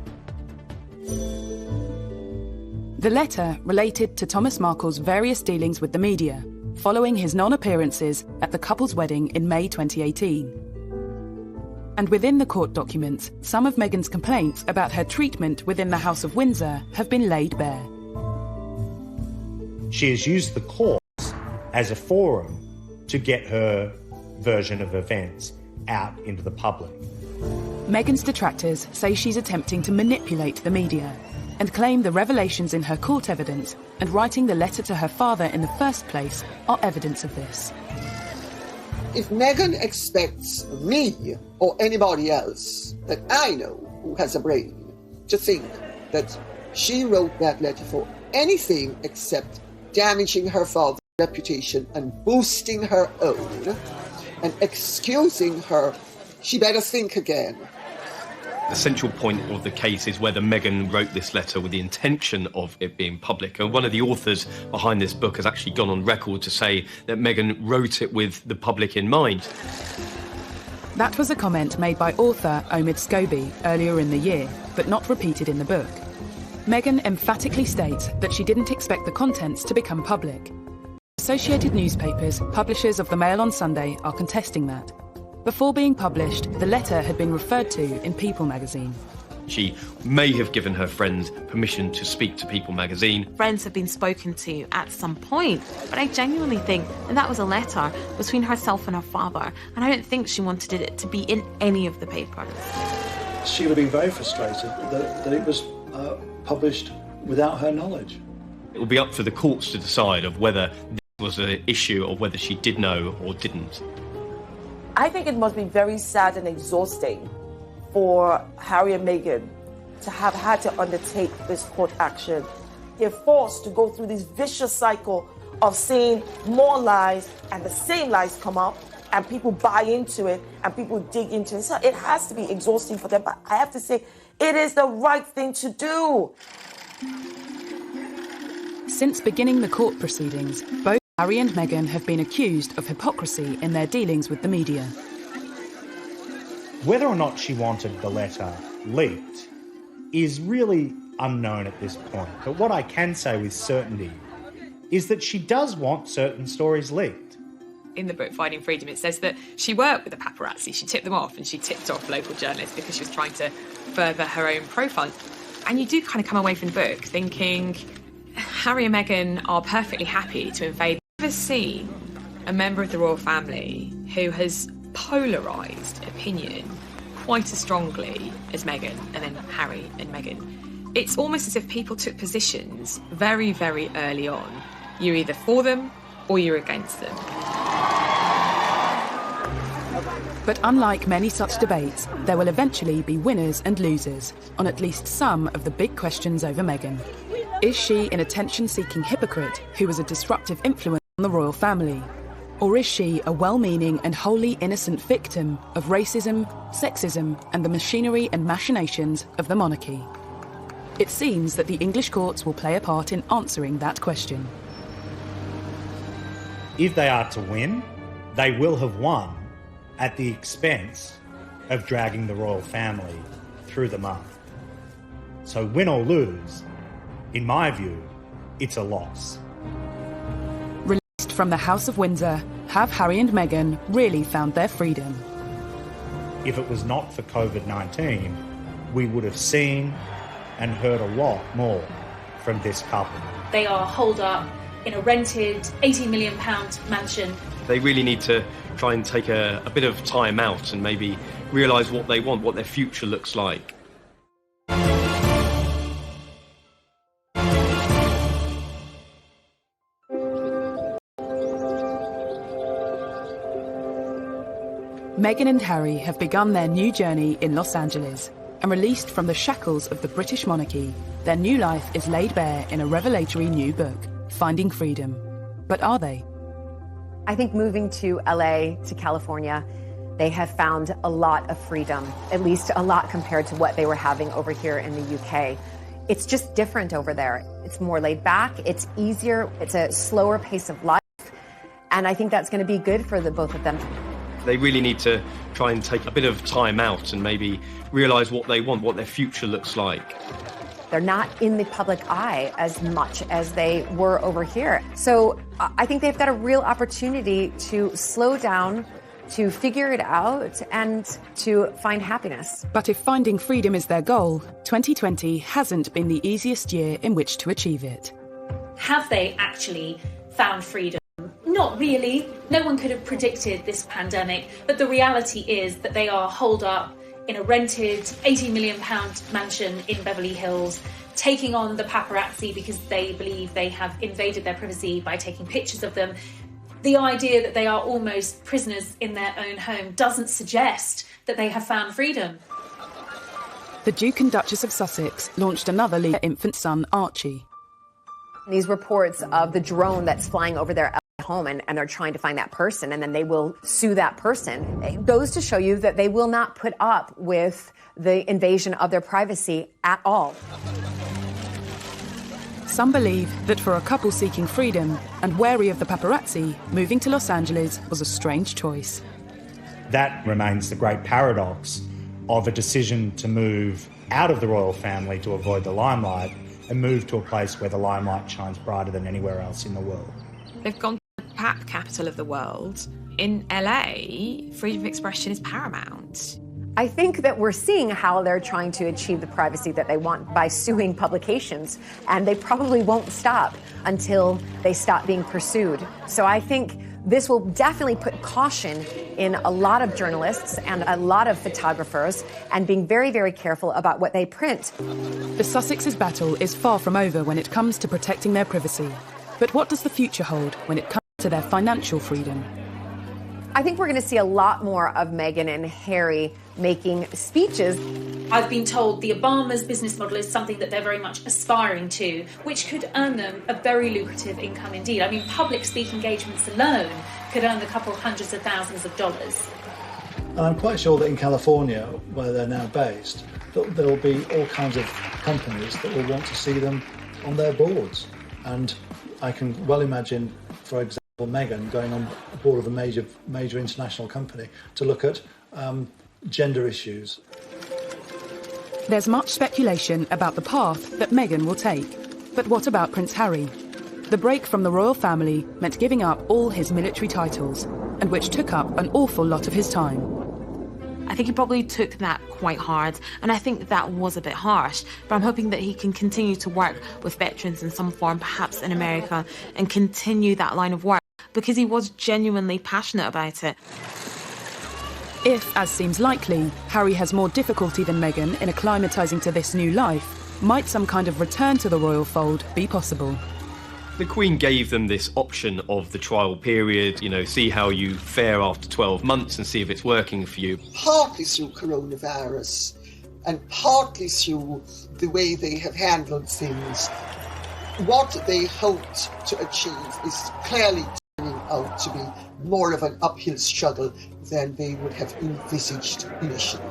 The letter related to Thomas Markle's various dealings with the media, following his non-appearances at the couple's wedding in May 2018. And within the court documents, some of Meghan's complaints about her treatment within the House of Windsor have been laid bare. She has used the courts as a forum to get her version of events out into the public. Meghan's detractors say she's attempting to manipulate the media and claim the revelations in her court evidence and writing the letter to her father in the first place are evidence of this. If Meghan expects me or anybody else that I know who has a brain to think that she wrote that letter for anything except damaging her father's reputation and boosting her own and excusing her, she better think again. The central point of the case is whether Meghan wrote this letter with the intention of it being public. And one of the authors behind this book has actually gone on record to say that Meghan wrote it with the public in mind. That was a comment made by author Omid Scobie earlier in the year, but not repeated in the book. Meghan emphatically states that she didn't expect the contents to become public. Associated newspapers, publishers of the Mail on Sunday, are contesting that. Before being published, the letter had been referred to in People magazine. She may have given her friend permission to speak to People magazine. Friends have been spoken to at some point, but I genuinely think that was a letter between herself and her father, and I don't think she wanted it to be in any of the papers. She would have been very frustrated that it was published without her knowledge. It will be up for the courts to decide of whether this was an issue or whether she did know or didn't. I think it must be very sad and exhausting for Harry and Meghan to have had to undertake this court action. They're forced to go through this vicious cycle of seeing more lies and the same lies come up and people buy into it and people dig into it. So it has to be exhausting for them. But I have to say, it is the right thing to do. Since beginning the court proceedings, both Harry and Meghan have been accused of hypocrisy in their dealings with the media. Whether or not she wanted the letter leaked is really unknown at this point. But what I can say with certainty is that she does want certain stories leaked. In the book Finding Freedom, it says that she worked with the paparazzi. She tipped them off, and she tipped off local journalists because she was trying to further her own profile. And you do kind of come away from the book thinking Harry and Meghan are perfectly happy to invade. I've never seen a member of the royal family who has polarised opinion quite as strongly as Meghan and then Harry and Meghan. It's almost as if people took positions very, very early on. You're either for them or you're against them. But unlike many such debates, there will eventually be winners and losers on at least some of the big questions over Meghan. Is she an attention-seeking hypocrite who was a disruptive influence on the royal family? Or is she a well-meaning and wholly innocent victim of racism, sexism, and the machinery and machinations of the monarchy? It seems that the English courts will play a part in answering that question. If they are to win, they will have won at the expense of dragging the royal family through the mud. So win or lose, in my view, it's a loss. Released from the House of Windsor, have Harry and Meghan really found their freedom? If it was not for COVID-19, we would have seen and heard a lot more from this couple. They are holed up in a rented £80 million mansion. They really need to try and take a bit of time out and maybe realise what they want, what their future looks like. Meghan and Harry have begun their new journey in Los Angeles, and released from the shackles of the British monarchy, their new life is laid bare in a revelatory new book, Finding Freedom. But are they? I think moving to LA, to California, they have found a lot of freedom, at least a lot compared to what they were having over here in the UK. It's just different over there. It's more laid back, it's easier, it's a slower pace of life, and I think that's going to be good for the both of them. They really need to try and take a bit of time out and maybe realise what they want, what their future looks like. They're not in the public eye as much as they were over here. So I think they've got a real opportunity to slow down, to figure it out, and to find happiness. But if finding freedom is their goal, 2020 hasn't been the easiest year in which to achieve it. Have they actually found freedom? Not really. No one could have predicted this pandemic, but the reality is that they are holed up in a rented £80 million mansion in Beverly Hills, taking on the paparazzi because they believe they have invaded their privacy by taking pictures of them. The idea that they are almost prisoners in their own home doesn't suggest that they have found freedom. The Duke and Duchess of Sussex launched another lead, infant son Archie. These reports of the drone that's flying over their home and they're trying to find that person and then they will sue that person. It goes to show you that they will not put up with the invasion of their privacy at all. Some believe that for a couple seeking freedom and wary of the paparazzi, moving to Los Angeles was a strange choice. That remains the great paradox of a decision to move out of the royal family to avoid the limelight and move to a place where the limelight shines brighter than anywhere else in the world. They've gone to the pap capital of the world. In LA, freedom of expression is paramount. I think that we're seeing how they're trying to achieve the privacy that they want by suing publications, and they probably won't stop until they stop being pursued. So I think this will definitely put caution in a lot of journalists and a lot of photographers and being very, very careful about what they print. The Sussex's battle is far from over when it comes to protecting their privacy. But what does the future hold when it comes to their financial freedom? I think we're going to see a lot more of Meghan and Harry making speeches. I've been told the Obamas' business model is something that they're very much aspiring to, which could earn them a very lucrative income indeed. I mean, public speaking engagements alone could earn a couple hundreds of thousands of dollars. And I'm quite sure that in California, where they're now based, that there will be all kinds of companies that will want to see them on their boards. And I can well imagine, for example, Meghan going on board of a major international company to look at gender issues. There's much speculation about the path that Meghan will take. But what about Prince Harry? The break from the royal family meant giving up all his military titles, and which took up an awful lot of his time. I think he probably took that quite hard, and I think that was a bit harsh, but I'm hoping that he can continue to work with veterans in some form, perhaps in America, and continue that line of work, because he was genuinely passionate about it. If, as seems likely, Harry has more difficulty than Meghan in acclimatising to this new life, might some kind of return to the royal fold be possible? The Queen gave them this option of the trial period, see how you fare after 12 months and see if it's working for you. Partly through coronavirus and partly through the way they have handled things, what they hoped to achieve is clearly turning out to be more of an uphill struggle than they would have envisaged initially.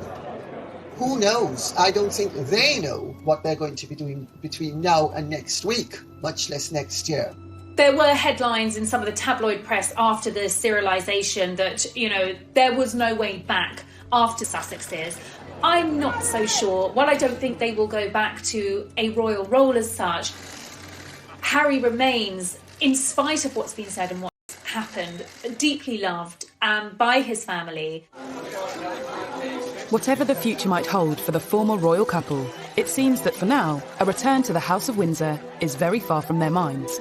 Who knows? I don't think they know what they're going to be doing between now and next week, much less next year. There were headlines in some of the tabloid press after the serialisation that, there was no way back after Sussex's. I'm not so sure. While I don't think they will go back to a royal role as such, Harry remains, in spite of what's been said and what's happened, deeply loved by his family. Whatever the future might hold for the former royal couple, it seems that for now, a return to the House of Windsor is very far from their minds.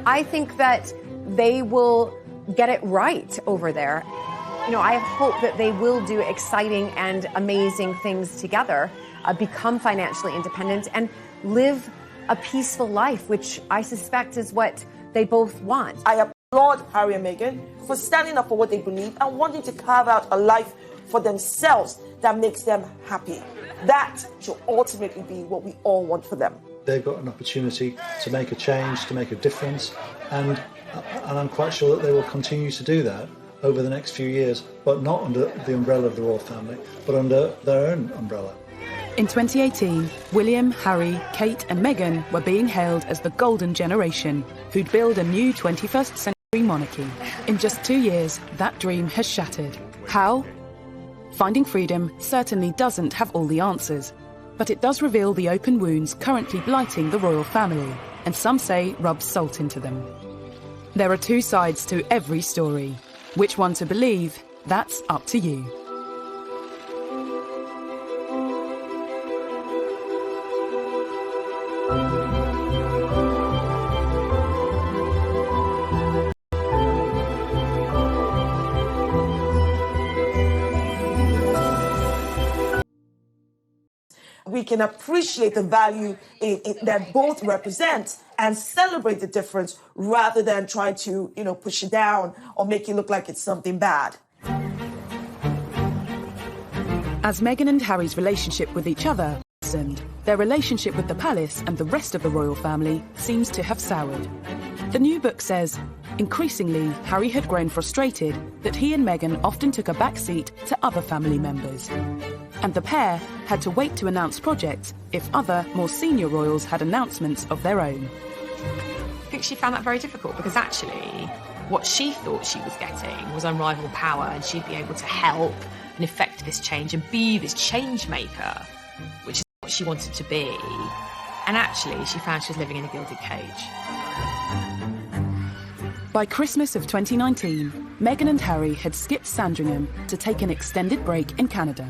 I think that they will get it right over there. I hope that they will do exciting and amazing things together, become financially independent, and live a peaceful life, which I suspect is what they both want. I applaud Harry and Meghan for standing up for what they believe and wanting to carve out a life for themselves that makes them happy. That should ultimately be what we all want for them. They've got an opportunity to make a change, to make a difference, and I'm quite sure that they will continue to do that over the next few years, but not under the umbrella of the royal family, but under their own umbrella. In 2018, William, Harry, Kate and Meghan were being hailed as the golden generation who'd build a new 21st century monarchy. In just 2 years, that dream has shattered. How? Finding freedom certainly doesn't have all the answers, but it does reveal the open wounds currently blighting the royal family, and some say rubs salt into them. There are two sides to every story. Which one to believe, that's up to you. we can appreciate the value that both represent and celebrate the difference rather than try to, push it down or make it look like it's something bad. As Meghan and Harry's relationship with each other worsened, their relationship with the palace and the rest of the royal family seems to have soured. The new book says, increasingly, Harry had grown frustrated that he and Meghan often took a back seat to other family members. And the pair had to wait to announce projects if other, more senior royals had announcements of their own. I think she found that very difficult because actually what she thought she was getting was unrivaled power, and she'd be able to help and effect this change and be this change maker, which is what she wanted to be. And actually she found she was living in a gilded cage. By Christmas of 2019, Meghan and Harry had skipped Sandringham to take an extended break in Canada.